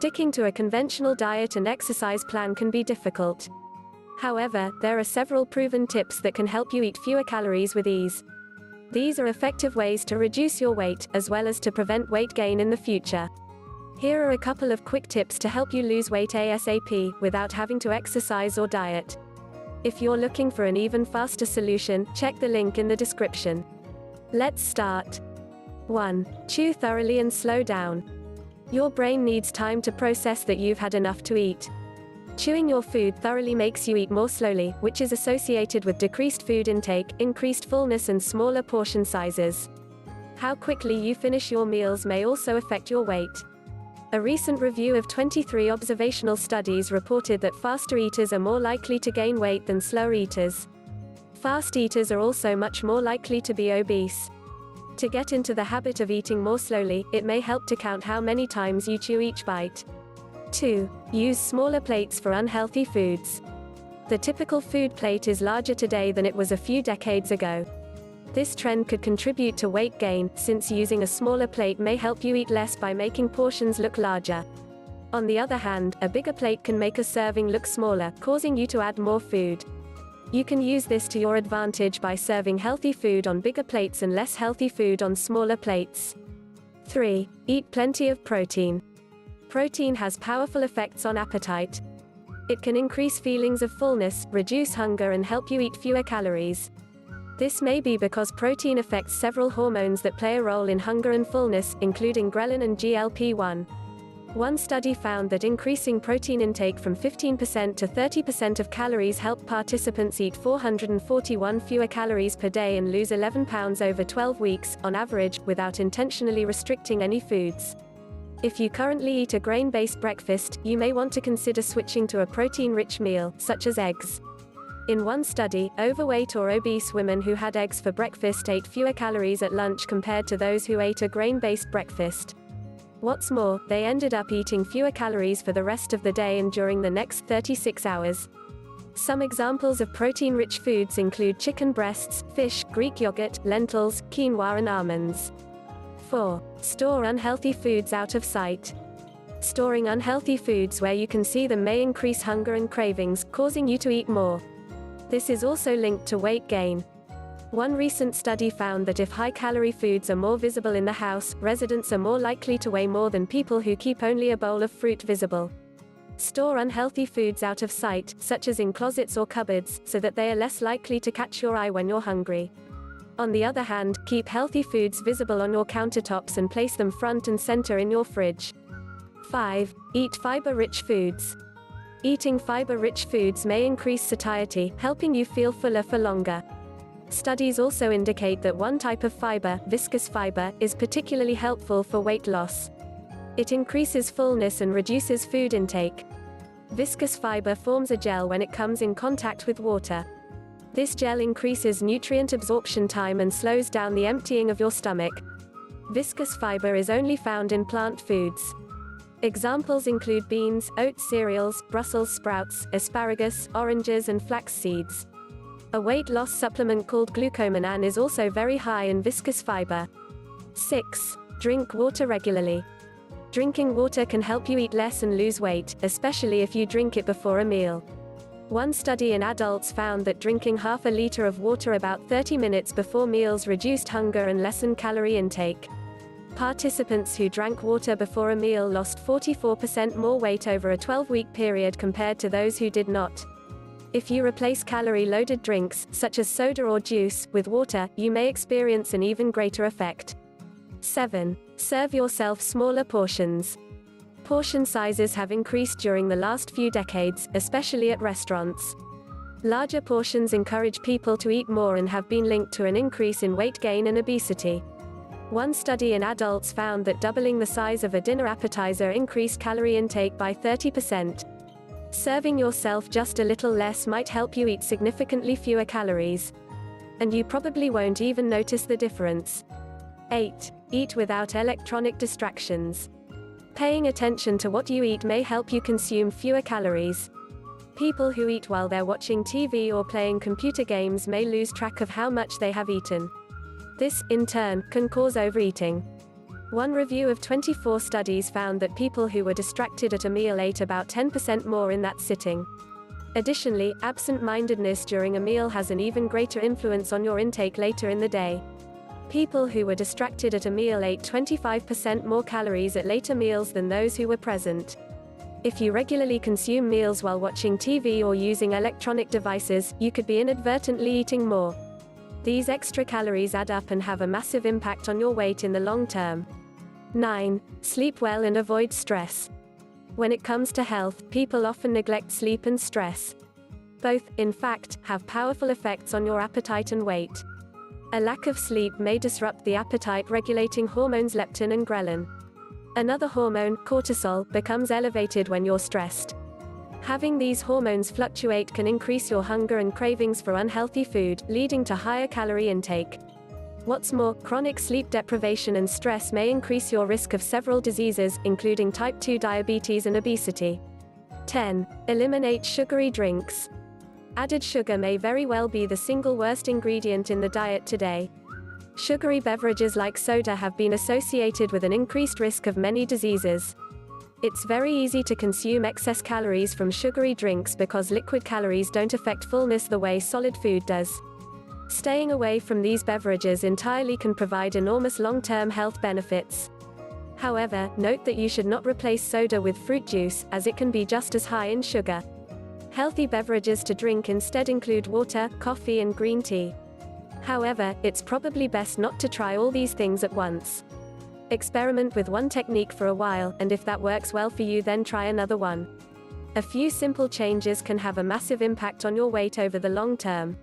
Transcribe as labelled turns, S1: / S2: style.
S1: Sticking to a conventional diet and exercise plan can be difficult. However, there are several proven tips that can help you eat fewer calories with ease. These are effective ways to reduce your weight, as well as to prevent weight gain in the future. Here are a couple of quick tips to help you lose weight ASAP, without having to exercise or diet. If you're looking for an even faster solution, check the link in the description. Let's start. 1. Chew thoroughly and slow down. Your brain needs time to process that you've had enough to eat. Chewing your food thoroughly makes you eat more slowly, which is associated with decreased food intake, increased fullness and smaller portion sizes. How quickly you finish your meals may also affect your weight. A recent review of 23 observational studies reported that faster eaters are more likely to gain weight than slower eaters. Fast eaters are also much more likely to be obese. To get into the habit of eating more slowly, it may help to count how many times you chew each bite. 2. Use smaller plates for unhealthy foods. The typical food plate is larger today than it was a few decades ago. This trend could contribute to weight gain, since using a smaller plate may help you eat less by making portions look larger. On the other hand, a bigger plate can make a serving look smaller, causing you to add more food. You can use this to your advantage by serving healthy food on bigger plates and less healthy food on smaller plates. 3. Eat plenty of protein. Protein has powerful effects on appetite. It can increase feelings of fullness, reduce hunger and help you eat fewer calories. This may be because protein affects several hormones that play a role in hunger and fullness, including ghrelin and GLP-1. One study found that increasing protein intake from 15% to 30% of calories helped participants eat 441 fewer calories per day and lose 11 pounds over 12 weeks, on average, without intentionally restricting any foods. If you currently eat a grain-based breakfast, you may want to consider switching to a protein-rich meal, such as eggs. In one study, overweight or obese women who had eggs for breakfast ate fewer calories at lunch compared to those who ate a grain-based breakfast. What's more, they ended up eating fewer calories for the rest of the day and during the next 36 hours. Some examples of protein-rich foods include chicken breasts, fish, Greek yogurt, lentils, quinoa and almonds. 4. Store unhealthy foods out of sight. Storing unhealthy foods where you can see them may increase hunger and cravings, causing you to eat more. This is also linked to weight gain. One recent study found that if high-calorie foods are more visible in the house, residents are more likely to weigh more than people who keep only a bowl of fruit visible. Store unhealthy foods out of sight, such as in closets or cupboards, so that they are less likely to catch your eye when you're hungry. On the other hand, keep healthy foods visible on your countertops and place them front and center in your fridge. 5. Eat fiber-rich foods. Eating fiber-rich foods may increase satiety, helping you feel fuller for longer. Studies also indicate that one type of fiber, viscous fiber, is particularly helpful for weight loss. It increases fullness and reduces food intake. Viscous fiber forms a gel when it comes in contact with water. This gel increases nutrient absorption time and slows down the emptying of your stomach. Viscous fiber is only found in plant foods. Examples include beans, oat cereals, Brussels sprouts, asparagus, oranges and flax seeds. A weight loss supplement called glucomannan is also very high in viscous fiber. 6. Drink water regularly. Drinking water can help you eat less and lose weight, especially if you drink it before a meal. One study in adults found that drinking half a liter of water about 30 minutes before meals reduced hunger and lessened calorie intake. Participants who drank water before a meal lost 44% more weight over a 12-week period compared to those who did not. If you replace calorie-loaded drinks, such as soda or juice, with water, you may experience an even greater effect. 7. Serve yourself smaller portions. Portion sizes have increased during the last few decades, especially at restaurants. Larger portions encourage people to eat more and have been linked to an increase in weight gain and obesity. One study in adults found that doubling the size of a dinner appetizer increased calorie intake by 30%. Serving yourself just a little less might help you eat significantly fewer calories. And you probably won't even notice the difference. 8. Eat without electronic distractions. Paying attention to what you eat may help you consume fewer calories. People who eat while they're watching TV or playing computer games may lose track of how much they have eaten. This, in turn, can cause overeating. One review of 24 studies found that people who were distracted at a meal ate about 10% more in that sitting. Additionally, absent-mindedness during a meal has an even greater influence on your intake later in the day. People who were distracted at a meal ate 25% more calories at later meals than those who were present. If you regularly consume meals while watching TV or using electronic devices, you could be inadvertently eating more. These extra calories add up and have a massive impact on your weight in the long term. 9. Sleep well and avoid stress. When it comes to health, people often neglect sleep and stress. Both, in fact, have powerful effects on your appetite and weight. A lack of sleep may disrupt the appetite-regulating hormones leptin and ghrelin. Another hormone, cortisol, becomes elevated when you're stressed. Having these hormones fluctuate can increase your hunger and cravings for unhealthy food, leading to higher calorie intake. What's more, chronic sleep deprivation and stress may increase your risk of several diseases, including type 2 diabetes and obesity. 10. Eliminate sugary drinks. Added sugar may very well be the single worst ingredient in the diet today. Sugary beverages like soda have been associated with an increased risk of many diseases. It's very easy to consume excess calories from sugary drinks because liquid calories don't affect fullness the way solid food does. Staying away from these beverages entirely can provide enormous long-term health benefits. However, note that you should not replace soda with fruit juice, as it can be just as high in sugar. Healthy beverages to drink instead include water, coffee and green tea. However, it's probably best not to try all these things at once. Experiment with one technique for a while, and if that works well for you, then try another one. A few simple changes can have a massive impact on your weight over the long term.